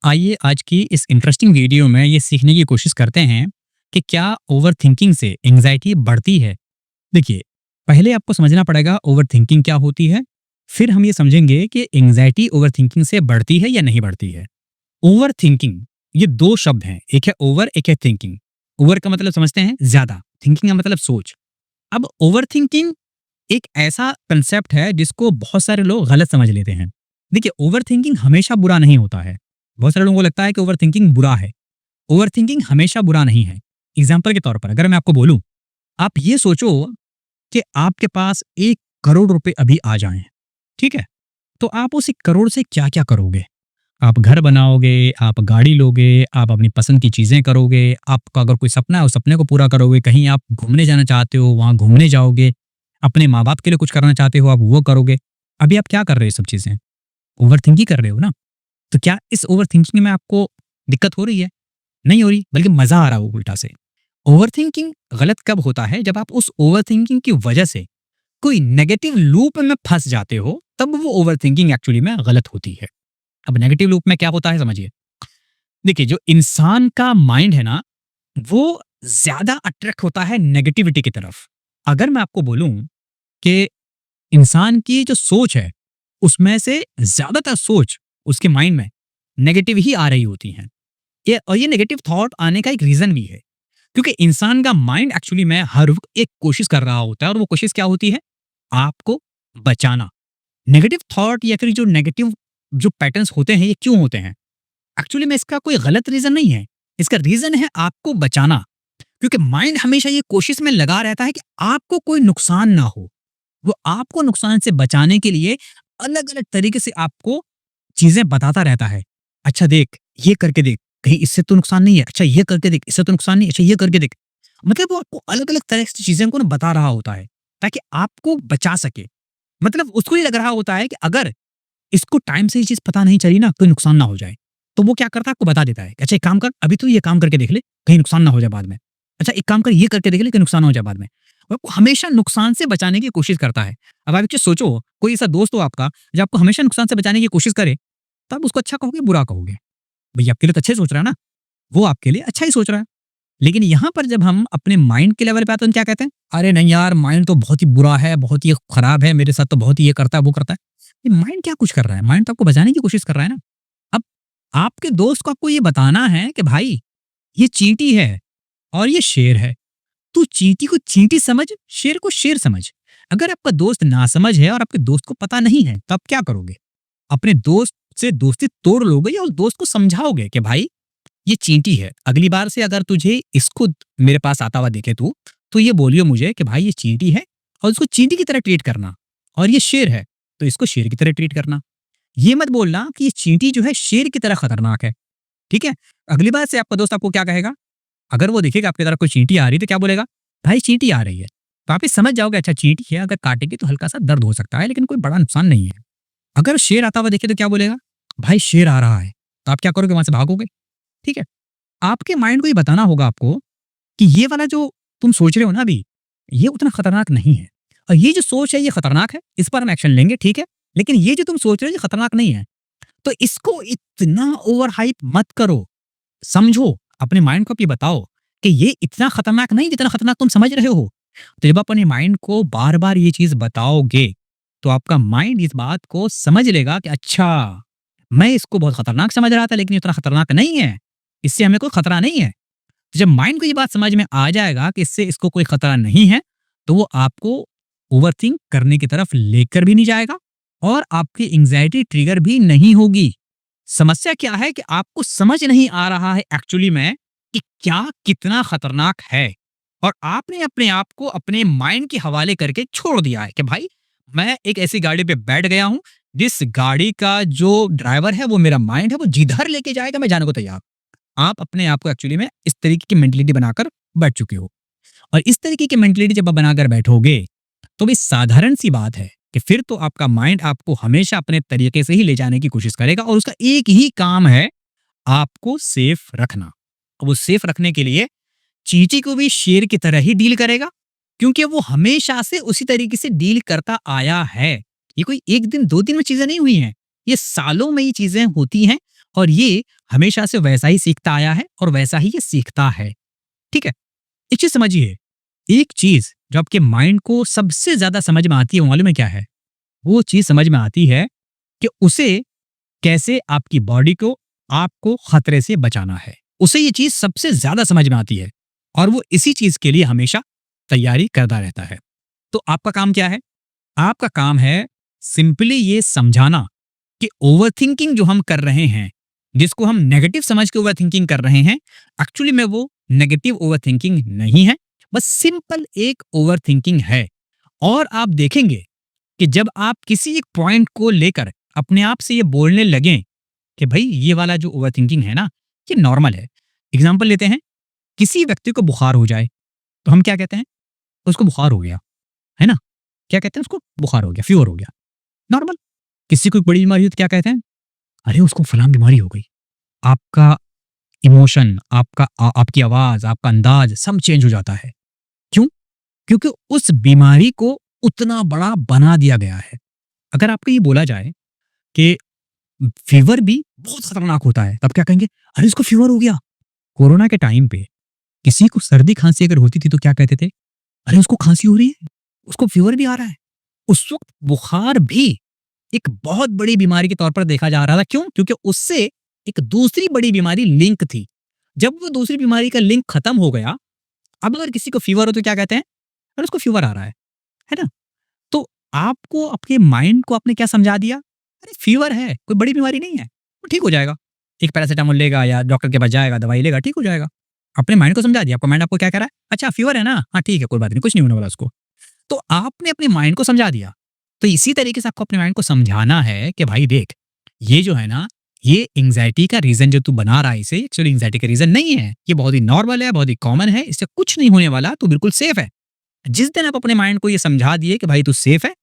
आइए आज की इस इंटरेस्टिंग वीडियो में ये सीखने की कोशिश करते हैं कि क्या ओवरथिंकिंग से एंग्जायटी बढ़ती है। देखिए, पहले आपको समझना पड़ेगा ओवरथिंकिंग क्या होती है, फिर हम ये समझेंगे कि एंग्जायटी ओवरथिंकिंग से बढ़ती है या नहीं बढ़ती है। ओवरथिंकिंग, ये 2 शब्द हैं, एक है ओवर, एक है थिंकिंग। ओवर का मतलब समझते हैं ज़्यादा, थिंकिंग का मतलब सोच। अब ओवरथिंकिंग एक ऐसा कंसेप्ट है जिसको बहुत सारे लोग गलत समझ लेते हैं। देखिए, ओवरथिंकिंग हमेशा बुरा नहीं होता है। बहुत सारे लोगों को लगता है कि ओवरथिंकिंग बुरा है। ओवरथिंकिंग हमेशा बुरा नहीं है। एग्ज़ाम्पल के तौर पर अगर मैं आपको बोलूँ, आप ये सोचो कि आपके पास 1 करोड़ रुपए अभी आ जाएँ, ठीक है? तो आप उस 1 करोड़ से क्या-क्या करोगे? आप घर बनाओगे, आप गाड़ी लोगे, आप अपनी पसंद की चीज़ें करोगे, आपका अगर कोई सपना है, उस सपने को पूरा करोगे, कहीं आप घूमने जाना चाहते हो, वहाँ घूमने जाओगे, अपने माँ-बाप के लिए कुछ करना चाहते हो, आप वो करोगे। अभी आप क्या कर रहे हो ये सब चीज़ें? ओवरथिंक ही कर रहे हो ना? तो क्या इस ओवरथिंकिंग में आपको दिक्कत हो रही है? नहीं हो रही, बल्कि मज़ा आ रहा है उल्टा से। ओवरथिंकिंग गलत कब होता है? जब आप उस ओवरथिंकिंग की वजह से कोई नेगेटिव लूप में फँस जाते हो, तब वो ओवरथिंकिंग एक्चुअली में गलत होती है। अब नेगेटिव लूप में क्या होता है समझिए। देखिए, जो इंसान का माइंड है ना, वो ज़्यादा अट्रैक्ट होता है नेगेटिविटी की तरफ। अगर मैं आपको बोलूँ कि इंसान की जो सोच है, उसमें से ज़्यादातर सोच उसके माइंड में नेगेटिव ही आ रही होती हैं। ये नेगेटिव थॉट आने का एक रीज़न भी है, क्योंकि इंसान का माइंड एक्चुअली में हर वक़्त एक कोशिश कर रहा होता है और वो कोशिश क्या होती है? आपको बचाना। नेगेटिव थॉट या फिर जो नेगेटिव जो पैटर्न्स होते हैं, ये क्यों होते हैं? एक्चुअली में इसका कोई गलत रीज़न नहीं है। इसका रीज़न है आपको बचाना, क्योंकि माइंड हमेशा ये कोशिश में लगा रहता है कि आपको कोई नुकसान ना हो। वो आपको नुकसान से बचाने के लिए अलग-अलग तरीके से आपको चीज़ें बताता रहता है। अच्छा देख, ये करके देख, कहीं इससे तो नुकसान नहीं है। अच्छा ये करके देख, इससे तो नुकसान नहीं है। अच्छा ये करके देख। मतलब वो आपको अलग-अलग तरह की चीज़ों को ना बता रहा होता है, ताकि आपको बचा सके। मतलब उसको ये लग रहा होता है कि अगर इसको टाइम से ये चीज़ पता नहीं चली ना, कोई नुकसान ना हो जाए। तो वो क्या करता है, आपको बता देता है, अच्छा एक काम कर, अभी तू ये काम करके देख ले, कहीं नुकसान ना हो जाए बाद में। अच्छा एक काम कर, ये करके देख ले, कहीं नुकसान ना हो जाए बाद में। वो आपको हमेशा नुकसान से बचाने की कोशिश करता है। अब आप एक चीज़ सोचो, कोई ऐसा दोस्त हो आपका, जो आपको हमेशा नुकसान से बचाने की कोशिश करे, तो आप उसको अच्छा कहोगे, बुरा कहोगे? भई आपके लिए तो अच्छा ही सोच रहा है ना, वो आपके लिए अच्छा ही सोच रहा है। लेकिन यहाँ पर जब हम अपने माइंड के लेवल पे आते हैं, तो हम क्या कहते हैं? अरे नहीं यार, माइंड तो बहुत ही बुरा है, बहुत ही खराब है, मेरे साथ तो बहुत ही ये करता है, वो करता है। ये माइंड क्या कुछ कर रहा है? माइंड तो आपको बचाने की कोशिश कर रहा है ना। अब आपके दोस्त को आपको ये बताना है कि भाई, ये चींटी है और ये शेर है। तू चींटी को चींटी समझ, शेर को शेर समझ। अगर आपका दोस्त नासमझ है और आपके दोस्त को पता नहीं है, तो आप क्या करोगे? अपने दोस्त से दोस्ती तोड़ लोगे या उस दोस्त को समझाओगे कि भाई, ये चींटी है। अगली बार से अगर तुझे इसको मेरे पास आता हुआ दिखे तू, तो ये बोलियो मुझे कि भाई ये चींटी है और इसको चींटी की तरह ट्रीट करना, और ये शेर है, तो इसको शेर की तरह ट्रीट करना। ये मत बोलना कि ये चींटी जो है शेर की तरह खतरनाक है, ठीक है? अगली बार से आपका दोस्त आपको क्या कहेगा? अगर वो देखेगा आपकी तरफ कोई चींटी आ रही है, तो क्या बोलेगा? भाई चींटी आ रही है। तो आप ये समझ जाओगे, अच्छा चींटी है, अगर काटेगी तो हल्का-सा दर्द हो सकता है, लेकिन कोई बड़ा नुकसान नहीं है। अगर शेर आता हुआ देखे तो क्या बोलेगा? भाई शेर आ रहा है। तो आप क्या करोगे? वहाँ से भागोगे, ठीक है? आपके माइंड को ये बताना होगा आपको कि ये वाला जो तुम सोच रहे हो ना अभी, ये उतना खतरनाक नहीं है। और ये जो सोच है ये खतरनाक है, इस पर हम एक्शन लेंगे, ठीक है? लेकिन ये जो तुम सोच रहे हो ये खतरनाक नहीं है। तो इसको इतना ओवर हाइप मत करो। समझो, अपने माइंड को आप ये बताओ कि ये इतना खतरनाक नहीं जितना खतरनाक तुम समझ रहे हो। तो जब आप अपने माइंड को बार-बार ये चीज़ बताओगे, तो आपका माइंड इस बात को समझ लेगा कि अच्छा, मैं इसको बहुत खतरनाक समझ रहा था लेकिन ये इतना खतरनाक नहीं है। इससे हमें कोई खतरा नहीं है। जब माइंड को ये बात समझ में आ जाएगा कि इससे इसको कोई खतरा नहीं है, तो वो आपको ओवरथिंक करने की तरफ लेकर भी नहीं जाएगा और आपकी एंग्जायटी ट्रिगर भी नहीं होगी। समस्या क्या है कि आपको समझ नहीं आ रहा है एक्चुअली में कि क्या कितना खतरनाक है, और आपने अपने आप को अपने माइंड के हवाले करके छोड़ दिया है कि भाई, मैं एक ऐसी गाड़ी पे बैठ गया हूँ, जिस गाड़ी का जो ड्राइवर है वो मेरा माइंड है, वो जिधर लेके जाएगा मैं जाने को तैयार। आप अपने आप को एक्चुअली में इस तरीके की मेंटालिटी बनाकर बैठ चुके हो, और इस तरीके की मेंटालिटी जब आप बनाकर बैठोगे, तो भी साधारण सी बात है कि फिर तो आपका माइंड आपको हमेशा अपने तरीके से ही ले जाने की कोशिश करेगा, और उसका एक ही काम है, आपको सेफ रखना। और वो सेफ रखने के लिए चींटी को भी शेर की तरह ही डील करेगा, क्योंकि वो हमेशा से उसी तरीके से डील करता आया है। ये कोई एक दिन दो दिन में चीजें नहीं हुई हैं, ये सालों में ये चीजें होती हैं, और ये हमेशा से वैसा ही सीखता आया है और वैसा ही ये सीखता है। ठीक है? एक चीज़ समझिए, एक चीज़ जो आपके माइंड को सबसे ज़्यादा समझ में आती है, वो मालूम है क्या है? वो चीज़ समझ में आती है कि उसे कैसे आपकी बॉडी को आपको खतरे से बचाना है। उसे ये चीज़ सबसे ज़्यादा समझ में आती है और वो इसी चीज़ के लिए हमेशा तैयारी करता रहता है। तो आपका काम क्या है? आपका काम है सिंपली ये समझाना कि ओवरथिंकिंग जो हम कर रहे हैं, जिसको हम नेगेटिव समझ के ओवरथिंकिंग कर रहे हैं, एक्चुअली में वो नेगेटिव ओवरथिंकिंग नहीं है, बस सिंपल एक ओवरथिंकिंग है। और आप देखेंगे कि जब आप किसी एक पॉइंट को लेकर अपने आप से ये बोलने लगें कि भाई ये वाला जो ओवरथिंकिंग है ना, ये नॉर्मल है। एग्जाम्पल लेते हैं, किसी व्यक्ति को बुखार हो जाए, तो हम क्या कहते हैं? उसको बुखार हो गया, है ना? क्या कहते हैं उसको? बुखार हो गया, फीवर हो गया, नॉर्मल। किसी को एक बड़ी बीमारी हुई तो क्या कहते हैं? अरे उसको फलां बीमारी हो गई। आपका इमोशन, आपकी आवाज़, आपका अंदाज़ सब चेंज हो जाता है। क्यों? क्योंकि उस बीमारी को उतना बड़ा बना दिया गया है। अगर आपको ये बोला जाए कि फीवर भी बहुत खतरनाक होता है, तब क्या कहेंगे? अरे इसको फीवर हो गया। कोरोना के टाइम पे किसी को सर्दी-खाँसी अगर होती थी तो क्या कहते थे? अरे उसको खाँसी हो रही है, उसको फीवर भी आ रहा है। उस वक़्त बुखार भी एक बहुत बड़ी बीमारी के तौर पर देखा जा रहा था। क्यों? क्योंकि उससे एक दूसरी बड़ी बीमारी लिंक थी। जब वो दूसरी बीमारी का लिंक खत्म हो गया, अब अगर किसी को फीवर हो तो क्या कहते हैं? अरे उसको फीवर आ रहा है ना? तो आपको आपके माइंड को आपने क्या समझा दिया? अरे फीवर है, कोई बड़ी बीमारी नहीं है, वो ठीक हो जाएगा। एक पैरासिटामोल लेगा या डॉक्टर के पास जाएगा, दवाई लेगा, ठीक हो जाएगा। अपने माइंड को समझा दिया, आपका माइंड आपको क्या कह रहा है? अच्छा फीवर है ना? हाँ ठीक है, कोई बात नहीं, कुछ नहीं होने वाला उसको। तो आपने अपने माइंड को समझा दिया। तो इसी तरीके से आपको अपने माइंड को समझाना है कि भाई देख, ये जो है ना, ये एंग्जायटी का रीज़न जो तू बना रहा है इसे, एक्चुअली एंग्जायटी का रीज़न नहीं है। ये बहुत ही नॉर्मल है, बहुत ही कॉमन है, इससे कुछ नहीं होने वाला, तू बिल्कुल सेफ है। जिस दिन आप अपने माइंड को ये समझा दिए कि भाई तू सेफ है,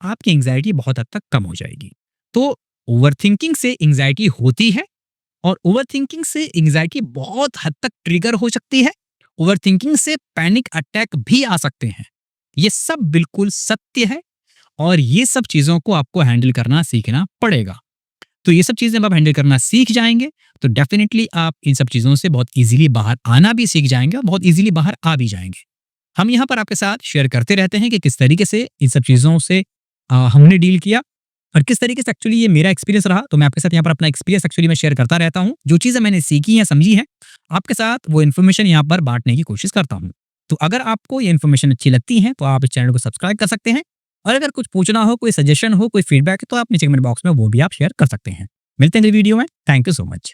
आपकी एंग्जायटी बहुत हद तक कम हो जाएगी। तो ओवरथिंकिंग से एंग्जायटी होती है और ओवरथिंकिंग से एंग्जायटी बहुत हद तक ट्रिगर हो सकती है। ओवरथिंकिंग से पैनिक अटैक भी आ सकते हैं। ये सब बिल्कुल सत्य है और ये सब चीज़ों को आपको हैंडल करना सीखना पड़ेगा। तो ये सब चीज़ें जब आप हैंडल करना सीख जाएँगे, तो डेफ़िनिटली आप इन सब चीज़ों से बहुत ईज़िली बाहर आना भी सीख जाएँगे और बहुत ईज़िली बाहर आ भी जाएँगे। हम यहाँ पर आपके साथ शेयर करते रहते हैं कि किस तरीके से इन सब चीज़ों से हमने डील किया और किस तरीके से एक्चुअली ये मेरा एक्सपीरियंस रहा। तो मैं आपके साथ यहाँ पर अपना एक्सपीरियंस एक्चुअली मैं शेयर करता रहता हूँ। जो चीज़ें मैंने सीखी हैं, समझी हैं, आपके साथ वो इन्फॉर्मेशन यहाँ पर बाँटने की कोशिश करता हूँ। तो अगर आपको ये इन्फॉर्मेशन अच्छी लगती है, तो आप इस चैनल को सब्सक्राइब कर सकते हैं और अगर कुछ पूछना हो, कोई सजेशन हो, कोई फीडबैक है, तो आप नीचे कमेंट बॉक्स में वो भी आप शेयर कर सकते हैं। मिलते हैं अगली वीडियो में। Thank you so much.